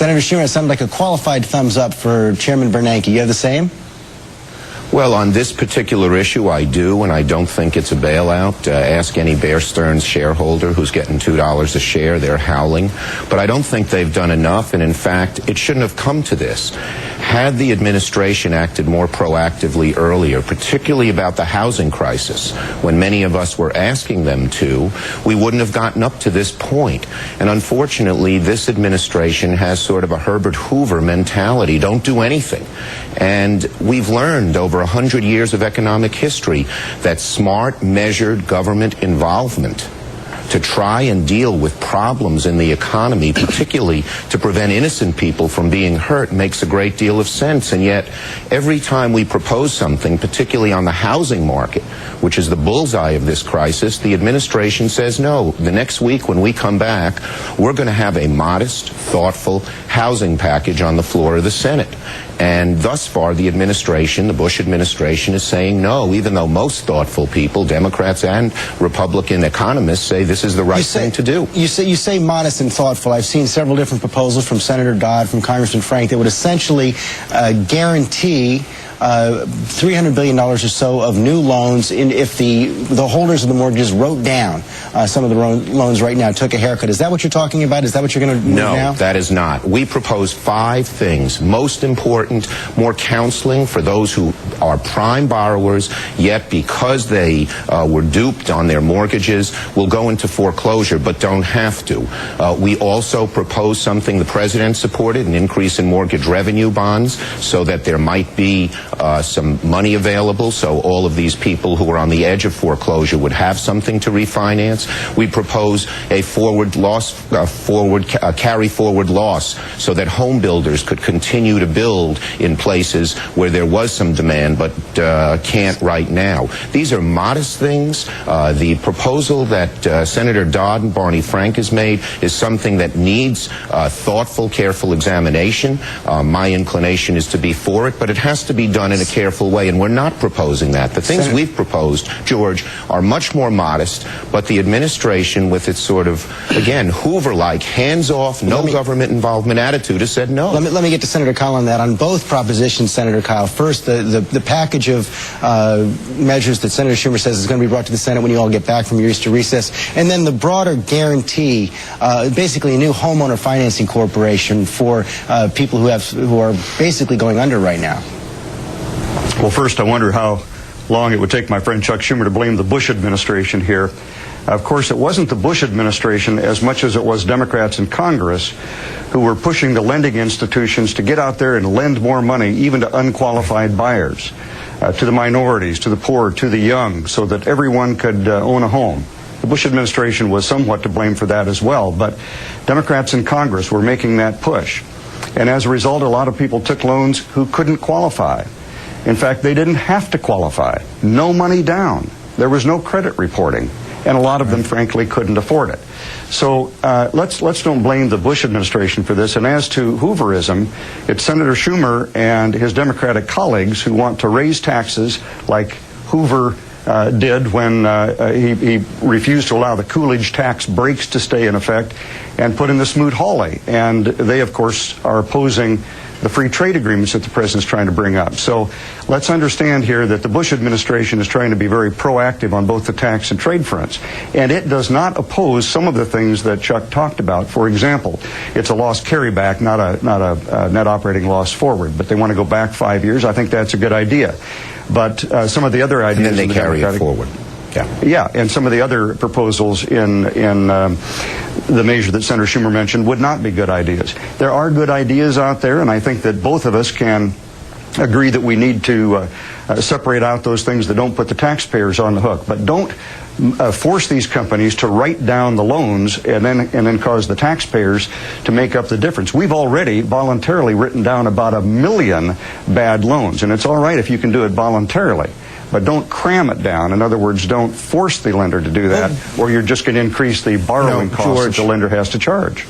Senator Schumer, it sounded like a qualified thumbs up for Chairman Bernanke. You have the same? Well, on this particular issue, I do, and I don't think it's a bailout. Ask any Bear Stearns shareholder who's getting $2 a share. They're howling. But I don't think they've done enough, and in fact, it shouldn't have come to this. Had the administration acted more proactively earlier, particularly about the housing crisis, when many of us were asking them to, we wouldn't have gotten up to this point. And unfortunately, this administration has sort of a Herbert Hoover mentality. Don't do anything. And we've learned over 100 years of economic history that smart, measured government involvement to try and deal with problems in the economy, particularly to prevent innocent people from being hurt, makes a great deal of sense. And yet, every time we propose something, particularly on the housing market, which is the bullseye of this crisis, the administration says no. The next week when we come back, we're going to have a modest, thoughtful housing package on the floor of the Senate. And thus far, the administration, the Bush administration, is saying no, even though most thoughtful people, Democrats and Republican economists, say this is the right thing to do. You say modest and thoughtful. I've seen several different proposals from Senator Dodd, from Congressman Frank, that would essentially guarantee $300 billion or so of new loans if the holders of the mortgages wrote down some of the loans right now, took a haircut. Is that what you're talking about? Is that what you're going to move now? No, that is not. We propose 5 things. Most important, more counseling for those who are prime borrowers, yet because they were duped on their mortgages, will go into foreclosure but don't have to. We also propose something the president supported, an increase in mortgage revenue bonds, so that there might be some money available, so all of these people who are on the edge of foreclosure would have something to refinance. We propose a carry forward loss, so that home builders could continue to build in places where there was some demand but can't right now. These are modest things. The proposal that Senator Dodd and Barney Frank has made is something that needs thoughtful, careful examination. My inclination is to be for it, but it has to be done in a careful way, and we're not proposing that. The things we've proposed, George, are much more modest, but the administration, with its sort of, again, Hoover-like, hands-off, no government involvement attitude, has said no. Let me get to Senator Kyl on that. On both propositions, Senator Kyl, first, the package of measures that Senator Schumer says is going to be brought to the Senate when you all get back from your Easter recess, and then the broader guarantee, basically a new homeowner financing corporation for people who are basically going under right now. Well, first, I wonder how long it would take my friend Chuck Schumer to blame the Bush administration here. Of course, it wasn't the Bush administration as much as it was Democrats in Congress who were pushing the lending institutions to get out there and lend more money, even to unqualified buyers, to the minorities, to the poor, to the young, so that everyone could own a home. The Bush administration was somewhat to blame for that as well, but Democrats in Congress were making that push. And as a result, a lot of people took loans who couldn't qualify. In fact, they didn't have to qualify. No money down. There was no credit reporting. And a lot of them, frankly, couldn't afford it. So let's don't blame the Bush administration for this. And as to Hooverism, it's Senator Schumer and his Democratic colleagues who want to raise taxes like Hoover did when he refused to allow the Coolidge tax breaks to stay in effect and put in the Smoot-Hawley. And they, of course, are opposing the free trade agreements that the president's trying to bring up. So let's understand here that the Bush administration is trying to be very proactive on both the tax and trade fronts. And it does not oppose some of the things that Chuck talked about. For example, it's a loss carryback, not a net operating loss forward. But they want to go back 5 years. I think that's a good idea. But some of the other ideas... And then they carry it forward. Yeah, and some of the other proposals in the measure that Senator Schumer mentioned would not be good ideas. There are good ideas out there, and I think that both of us can agree that we need to separate out those things that don't put the taxpayers on the hook. But don't force these companies to write down the loans and then cause the taxpayers to make up the difference. We've already voluntarily written down about 1 million bad loans, and it's all right if you can do it voluntarily. But don't cram it down. In other words, don't force the lender to do that, or you're just going to increase the borrowing costs that the lender has to charge.